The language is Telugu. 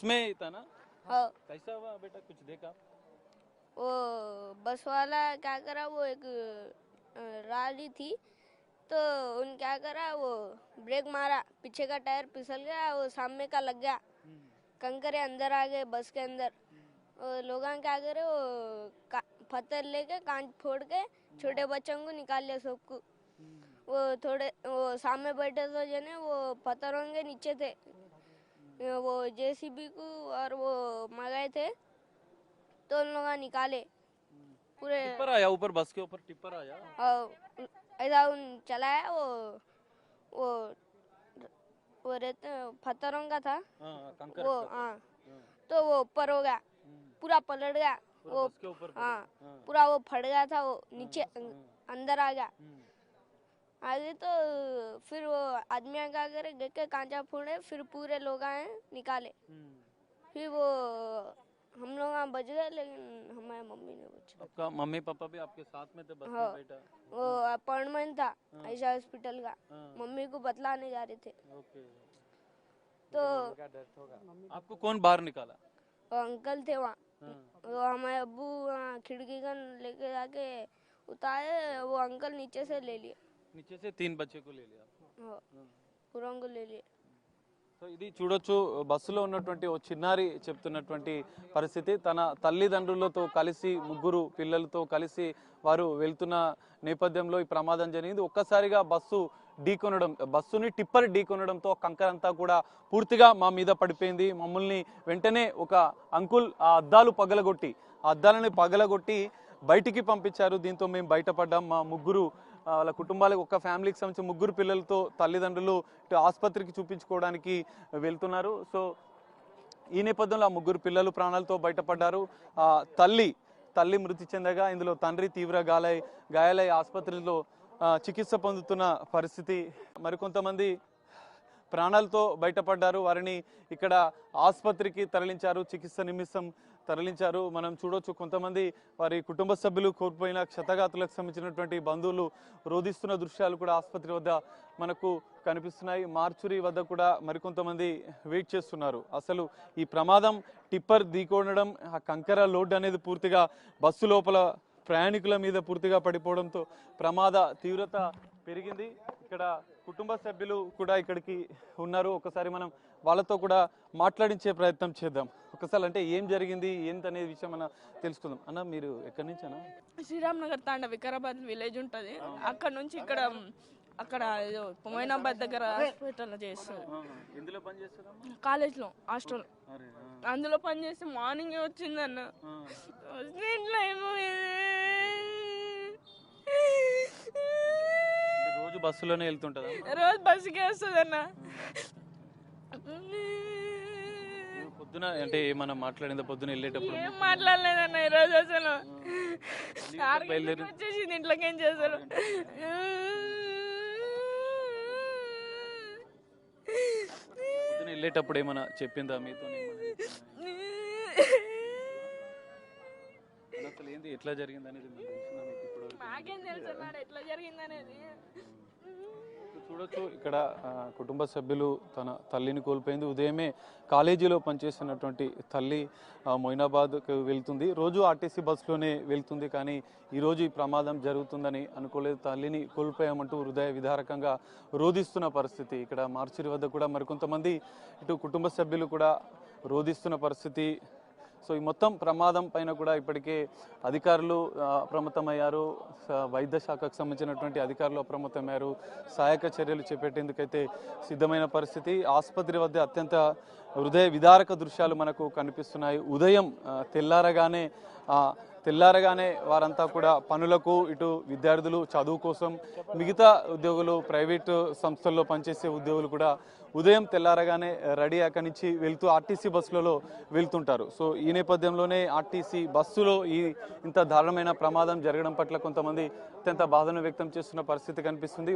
में ही था ना? हाँ। कैसा हुआ बेटा, कुछ देखा? वो बस वाला क्या करा, वो एक राली थी तो उन क्या करा, वो ब्रेक मारा, पीछे का टायर फिसल गया, वो सामने का लग गया, कंकरे अंदर आ गए बस के अंदर। लोग क्या करे, वो पत्थर लेके कांच फोड़ के छोटे बच्चों को निकाल लिया सबको। वो थोड़े वो सामने बैठे तो जने वो पत्थरों के नीचे थे, वो जेसीबी को और वो मंगाए थे तो उन लोग निकाले पूरे। टिप्पर आया ऊपर, बस के ऊपर टिप्पर आया। ऐसा उन चलाया, वो वो रहते पत्थरों का था कंकर वो। हाँ, तो वो ऊपर हो गया, पूरा पलट गया वो। बस के ऊपर हाँ, पूरा वो फट गया था, वो नीचे अंदर आ गया। आगे तो फिर वो आदमी क्या करे, देख के कांचा फोड़े, फिर पूरे लोग आए निकाले। फिर वो हम लोग बच गए, लेकिन हमारे मम्मी ने बचा। आपका मम्मी पापा भी आपके साथ में थे बस हाँ, में बेटा? वो अपॉइंटमेंट था ऐसा हॉस्पिटल का, मम्मी को बतलाने जा रहे थे। ओके। तो आपको कौन बाहर निकाला? वो अंकल थे वहाँ, वो हमारे अब्बू वहाँ खिड़की का लेके जाके उतारे, वो अंकल नीचे से ले लिए। नीचे से 3 बच्चे को ले लिया? हाँ, पूरा को ले लिए। సో ఇది చూడొచ్చు, బస్సులో ఉన్నటువంటి ఓ చిన్నారి చెప్తున్నటువంటి పరిస్థితి. తన తల్లిదండ్రులతో కలిసి ముగ్గురు పిల్లలతో కలిసి వారు వెళ్తున్న నేపథ్యంలో ఈ ప్రమాదం జరిగింది. ఒక్కసారిగా బస్సు ఢీకొనడం, బస్సుని టిప్పర్ ఢీకొనడంతో కంకర అంతా కూడా పూర్తిగా మా మీద పడిపోయింది. మమ్మల్ని వెంటనే ఒక అంకుల్ ఆ అద్దాలని పగలగొట్టి బయటికి పంపించారు. దీంతో మేము బయటపడ్డాం. మా ముగ్గురు వాళ్ళ కుటుంబాలకు, ఒక ఫ్యామిలీకి సంబంధించి ముగ్గురు పిల్లలతో తల్లిదండ్రులు ఇటు ఆసుపత్రికి చూపించుకోవడానికి వెళ్తున్నారు. సో ఈ నేపథ్యంలో ఆ ముగ్గురు పిల్లలు ప్రాణాలతో బయటపడ్డారు. తల్లి మృతి చెందగా ఇందులో తండ్రి తీవ్ర గాయాలై ఆసుపత్రిలో చికిత్స పొందుతున్న పరిస్థితి. మరికొంతమంది ప్రాణాలతో బయటపడ్డారు. వారిని ఇక్కడ ఆసుపత్రికి తరలించారు, చికిత్స నిమిత్తం తరలించారు. మనం చూడొచ్చు, కొంతమంది వారి కుటుంబ సభ్యులు కోల్పోయిన క్షతగాతులకు సంబంధించినటువంటి బంధువులు రోధిస్తున్న దృశ్యాలు కూడా ఆసుపత్రి వద్ద మనకు కనిపిస్తున్నాయి. మార్చురీ వద్ద కూడా మరికొంతమంది వెయిట్ చేస్తున్నారు. అసలు ఈ ప్రమాదం టిప్పర్ ఢీకొనడం, ఆ కంకర లోడ్ అనేది పూర్తిగా బస్సు లోపల ప్రయాణికుల మీద పూర్తిగా పడిపోవడంతో ప్రమాద తీవ్రత పెరిగింది. ఇక్కడ కుటుంబ సభ్యులు కూడా ఇక్కడికి ఉన్నారు. ఒకసారి మనం వాళ్ళతో కూడా మాట్లాడించే ప్రయత్నం చేద్దాం. ఒకసారి అంటే ఏం జరిగింది ఏంటనే విషయం మనం తెలుసుకుందాం. అన్న, మీరు ఎక్కడి నుంచి అన్న? శ్రీరామ్ నగర్ తాండ వికారాబాద్ విలేజ్ ఉంటుంది. అక్కడ నుంచి అక్కడ మొయినాబాద్ దగ్గర హాస్పిటల్ చేస్తారు. ఎందులో పని చేస్తారా? కాలేజ్లో హాస్టల్, అందులో పని చేస్తే మార్నింగ్ వచ్చిందన్న. రోజు బస్సులోనే వెళ్తుంటదా? రోజు బస్సుకి వస్తుంది అన్న. పొద్దున అంటే ఏమన్నా మాట్లాడిందా? పొద్దున వెళ్ళేటప్పుడు ఏం మాట్లాడలేదన్న ఈరోజు. అసలు వచ్చేసింది ఇంట్లోకి. ఏం చేస్తారు? పొద్దున వెళ్ళేటప్పుడు ఏమన్నా చెప్పిందా మీతో? అసలు ఏంది, ఎట్లా జరిగింది అనేది మాకేం తెలుసు అన్నాడు ఎట్లా జరిగింది అనేది. చూడొచ్చు, ఇక్కడ కుటుంబ సభ్యులు తన తల్లిని కోల్పోయింది. ఉదయమే కాలేజీలో పనిచేస్తున్నటువంటి తల్లి మొయినాబాద్కు వెళ్తుంది. రోజు ఆర్టీసీ బస్సులోనే వెళ్తుంది. కానీ ఈరోజు ఈ ప్రమాదం జరుగుతుందని అనుకోలేదు. తల్లిని కోల్పోయామంటూ హృదయ విదారకంగా రోధిస్తున్న పరిస్థితి. ఇక్కడ మార్చిరి వద్ద కూడా మరికొంతమంది ఇటు కుటుంబ సభ్యులు కూడా రోధిస్తున్న పరిస్థితి. సో ఈ మొత్తం ప్రమాదం పైన కూడా ఇప్పటికే అధికారులు అప్రమత్తమయ్యారు. వైద్య శాఖకు సంబంధించినటువంటి అధికారులు అప్రమత్తమయ్యారు. సహాయక చర్యలు చేపట్టేందుకైతే సిద్ధమైన పరిస్థితి. ఆసుపత్రి వద్ద అత్యంత హృదయ విదారక దృశ్యాలు మనకు కనిపిస్తున్నాయి. ఉదయం తెల్లారగానే వారంతా కూడా పనులకు, ఇటు విద్యార్థులు చదువు కోసం, మిగతా ఉద్యోగులు, ప్రైవేటు సంస్థల్లో పనిచేసే ఉద్యోగులు కూడా ఉదయం తెల్లారగానే రెడీ అక్కడి నుంచి వెళ్తూ ఆర్టీసీ బస్సులలో వెళ్తుంటారు. సో ఈ నేపథ్యంలోనే ఆర్టీసీ బస్సులో ఇంత దారుణమైన ప్రమాదం జరగడం పట్ల కొంతమంది అత్యంత బాధను వ్యక్తం చేస్తున్న పరిస్థితి కనిపిస్తుంది.